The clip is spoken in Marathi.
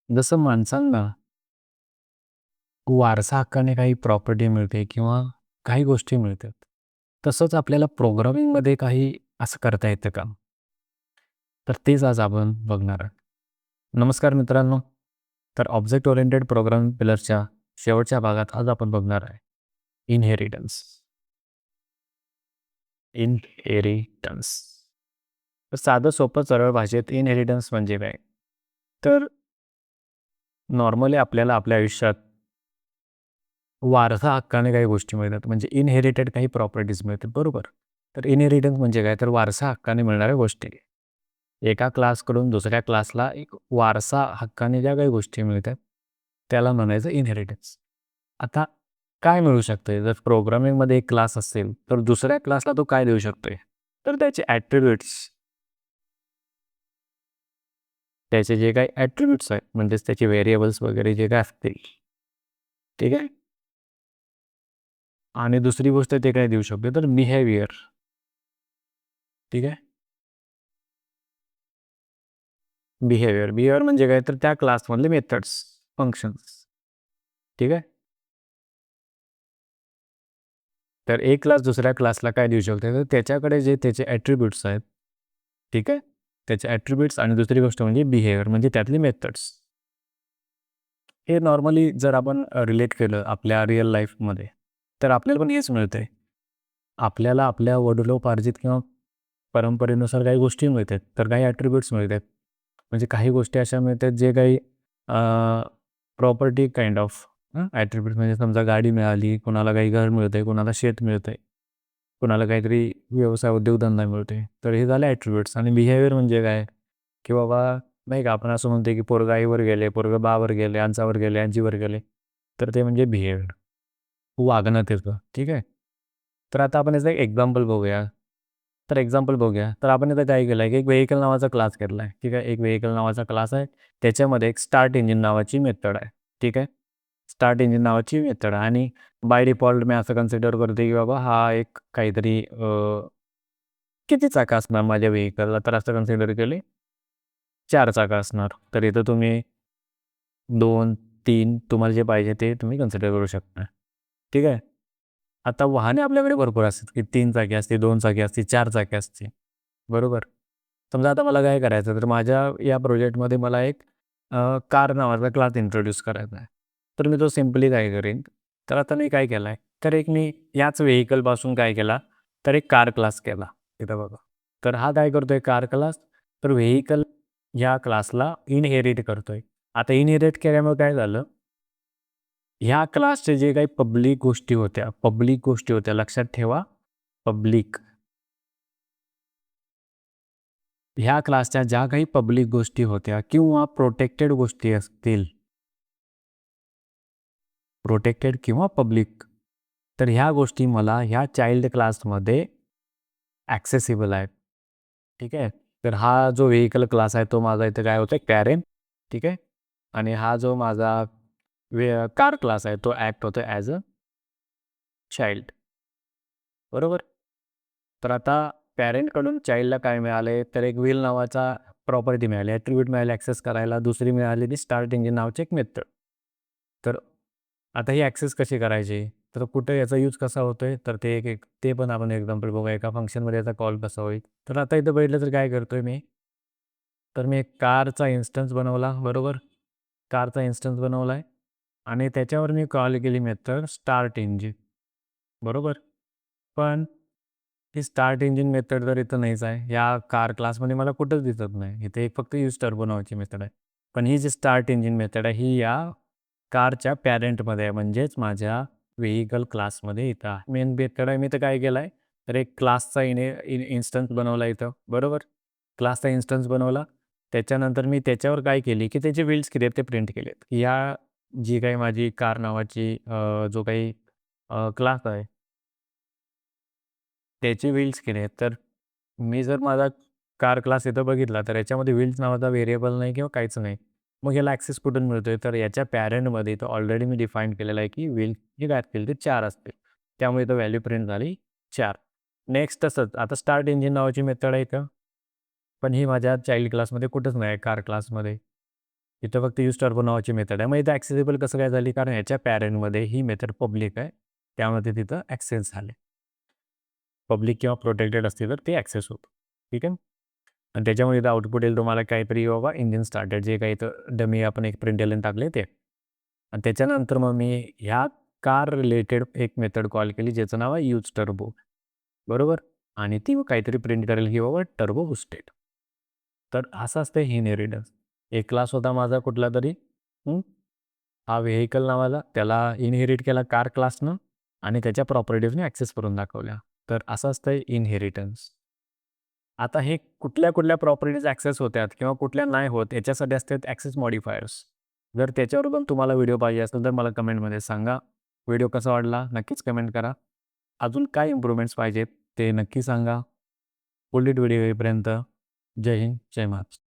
जसं माणसांना वारसा हक्काने काही प्रॉपर्टी मिळते किंवा काही गोष्टी मिळतात. तसंच आपल्याला प्रोग्रामिंगमध्ये काही असं करता येतं का? तर तेच आज आपण बघणार आहोत. नमस्कार मित्रांनो. तर ऑब्जेक्ट ओरिएंटेड प्रोग्रामिंग पिलर्सच्या शेवटच्या भागात आज आपण बघणार आहे इनहेरिटन्स. इनहेरिटन्स. तर साधं सोपं सरळ भाषेत इनहेरिटन्स म्हणजे काय? तर नॉर्मली आपल्याला आपल्या आयुष्यात वारसा हक्काने काही गोष्टी मिळतात म्हणजे इनहेरिटेड काही प्रॉपर्टीज मिळतात बरोबर. तर इनहेरिटन्स म्हणजे काय तर वारसा हक्काने मिळणाऱ्या गोष्टी. एका क्लासकडून दुसऱ्या क्लासला एक वारसा हक्काने ज्या काही गोष्टी मिळतात त्याला म्हणायचं इनहेरिटन्स. आता काय मिळू शकते जर प्रोग्रामिंगमध्ये एक क्लास असेल तर दुसऱ्या क्लासला तो काय देऊ शकतोय तर त्याचे ॲट्रिब्यूट्स, त्याचे जे काही ॲट्रिब्यूट्स आहेत म्हणजेच त्याचे व्हेरिएबल्स वगैरे जे काय असतील, ठीक आहे. आणि दुसरी गोष्ट ते काय देऊ शकते तर बिहेवियर, ठीक आहे. बिहेवियर म्हणजे काय तर त्या क्लासमधले मेथड्स, फंक्शन्स, ठीक आहे. तर एक क्लास दुसऱ्या क्लासला काय देऊ शकते तर त्याच्याकडे जे त्याचे ॲट्रिब्यूट्स आहेत, ठीक आहे. त्याचे ॲट्रिब्यूट्स आणि दुसरी गोष्ट म्हणजे बिहेवियर म्हणजे त्यातले मेथड्स. हे नॉर्मली जर आपण रिलेट केलं आपल्या रिअल लाईफमध्ये तर आपल्याला पण हेच मिळतंय. आपल्याला आपल्या वडिलोपार्जित किंवा परंपरेनुसार काही गोष्टी मिळतात तर काही ॲट्रिब्यूट्स मिळतात. म्हणजे काही गोष्टी अशा मिळतात जे काही प्रॉपर्टी काइंड ऑफ ॲट्रिब्यूट्स म्हणजे समजा गाडी मिळाली, कोणाला काही घर मिळतंय, कोणाला शेत मिळतंय, कोणाला काहीतरी व्यवसाय उद्योगधंदा मिळतोय. तर हे झाले ॲट्रिब्यूट्स. आणि बिहेवियर म्हणजे काय की बाबा नाही का आपण असं म्हणतो की पोरगं आईवर गेले, पोरगं बावर गेले, आजावर गेले, आजीवर गेले. तर ते म्हणजे बिहेवियर, वागणं त्याचं, ठीक आहे. तर आता आपण याचं एक एक्झाम्पल बघूया. तर आपण इथं काय केलं आहे की एक व्हेइकल नावाचा क्लास घेतला आहे, ठीक आहे. एक व्हेइकल नावाचा क्लास आहे. त्याच्यामध्ये एक स्टार्ट इंजिन नावाची मेथड आहे, ठीक आहे. स्टार्ट इंजिन नावाची मेथड आहे आणि बाय डिफॉल्ट मी असं कन्सिडर करतो की बाबा हा एक काहीतरी किती चाकं असणार माझ्या व्हेइकलला तर असं कन्सिडर केले 4 चाकं असणार. तर इथं तुम्ही 2, 3 तुम्हाला जे पाहिजे ते तुम्ही कन्सिडर करू शकता, ठीक आहे. आता वाहने आपल्याकडे भरपूर असतात की 3 चाकी असते, 2 चाकी असते, 4 चाकी असते, बरोबर. समजा आता मला काय करायचं तर माझ्या या प्रोजेक्टमध्ये मला एक कार नावाचा क्लास इंट्रोड्यूस करायचा आहे. तर मी तो सिम्पली काय करेन, तर आता मी काय केलं आहे, तर एक मी याच व्हेइकलपासून काय केला, तर एक कार क्लास केला. इथं बघा. तर हा काय करतोय कार क्लास, तर व्हेइकल ह्या क्लासला इनहेरिट करतोय. आता इनहेरिट केल्यामुळे काय झालं, ह्या क्लासचे जे काही पब्लिक गोष्टी होत्या लक्षात ठेवा, पब्लिक. ह्या क्लासच्या ज्या काही पब्लिक गोष्टी होत्या किंवा प्रोटेक्टेड गोष्टी असतील, प्रोटेक्टेड किंवा पब्लिक, तर ह्या गोष्टी मला ह्या चाइल्ड क्लासमध्ये ॲक्सेसिबल आहेत, ठीक आहे. तर हा जो व्हेइकल क्लास आहे तो माझा इथे काय होतं पॅरेंट, ठीक आहे. आणि हा जो माझा कार क्लास आहे तो ॲक्ट होतो ॲज अ चाइल्ड, बरोबर. तर आता पॅरेंटकडून चाइल्डला काय मिळाले तर एक व्हील नावाचा प्रॉपर्टी मिळाली, ॲट्रिब्यूट मिळाले ॲक्सेस करायला. दुसरी मिळाली ती स्टार्ट इंजिन नावाची एक मेथड. तर आता ही ॲक्सेस कशी करायची, तर कुठे याचा यूज कसा होतोय तर ते एक एक ते पण आपण एक्झाम्पल बघूया. एका फंक्शनमध्ये याचा कॉल कसा होईल. तर आता इथं बघितलं तर काय करतोय मी, तर मी एक कारचा इन्स्टन्स बनवला, बरोबर. कारचा इन्स्टन्स बनवला आहे आणि त्याच्यावर मी कॉल केली मेथड स्टार्ट इंजिन, बरोबर. पण ही स्टार्ट इंजिन मेथड तर इथं नाहीच आहे. या कार क्लासमध्ये मला कुठंच दिसत नाही. इथे एक फक्त यूज टर्बो नावाची मेथड आहे. पण ही जी स्टार्ट इंजिन मेथड आहे ही या कारच्या पॅरेंटमध्ये आहे म्हणजेच माझ्या व्हेइकल क्लासमध्ये इथं आहे. मेन मेथड आहे. मी तर काय केलं आहे, तर एक क्लासचा इन्स्टन्स बनवला इथं, बरोबर. क्लासचा इन्स्टन्स बनवला. त्याच्यानंतर मी त्याच्यावर काय केली, की त्याचे व्हील्स किती आहेत ते प्रिंट केलेत. या जी काही माझी कार नावाची जो काही क्लास आहे त्याचे व्हील्स केले आहेत. तर मी जर माझा कार क्लास इथं बघितला तर याच्यामध्ये व्हील्स नावाचा व्हेरिएबल नाही किंवा काहीच नाही. मग याला ॲक्सेस कुठून मिळतोय तर याच्या पॅरेंटमध्ये इथं ऑलरेडी मी डिफाईन केलेलं आहे की व्हील जे काय असतील ते 4 असतील. त्यामुळे इथं व्हॅल्यू प्रिंट झाली 4. नेक्स्ट तसंच आता स्टार्ट इंजिन नावाची मेथड आहे इथं. पण ही माझ्या चाइल्ड क्लासमध्ये कुठंच नाही कार क्लासमध्ये. इथं फक्त यूज टर्बो नावाची मेथड आहे. मग इथं ॲक्सेसिबल कसं काय झाली? कारण ह्याच्या पॅरेंटमध्ये ही मेथड पब्लिक आहे. त्यामुळे ते तिथं ॲक्सेस झाले. पब्लिक किंवा प्रोटेक्टेड असते तर ते ॲक्सेस होतं. ठीक आहे. आणि त्याच्यामुळे इथं आउटपुट येईल तुम्हाला काहीतरी बाबा इंजिन स्टार्टेड, जे काही इथं डमी आपण एक प्रिंट एलियन टाकले ते. आणि त्याच्यानंतर मग मी ह्या कार रिलेटेड एक मेथड कॉल केली ज्याचं नाव आहे यूज टर्बो. बरोबर. आणि ती काहीतरी प्रिंट करेल की बाबा टर्बो बुस्टेड. तर असं असतं इनहेरिटन्स. एक क्लास होता माझा कुठला तरी, हा व्हेकल नावाला, त्याला इनहेरिट केला कार क्लासनं आणि त्याच्या प्रॉपर्टीजने ॲक्सेस करून दाखवल्या. तर असं असतं इनहेरिटन्स. आता हे कुठल्या कुठल्या प्रॉपर्टीज ॲक्सेस होतात किंवा कुठल्या नाही होत याच्यासाठी असतात ॲक्सेस मॉडिफायर्स. जर त्याच्यावर पण तुम्हाला व्हिडिओ पाहिजे असेल तर मला कमेंटमध्ये सांगा. व्हिडिओ कसा वाटला नक्कीच कमेंट करा. अजून काय इम्प्रूव्हमेंट्स पाहिजेत ते नक्की सांगा. पुढील व्हिडिओ येईपर्यंत जय हिंद, जय महाराष्ट्र.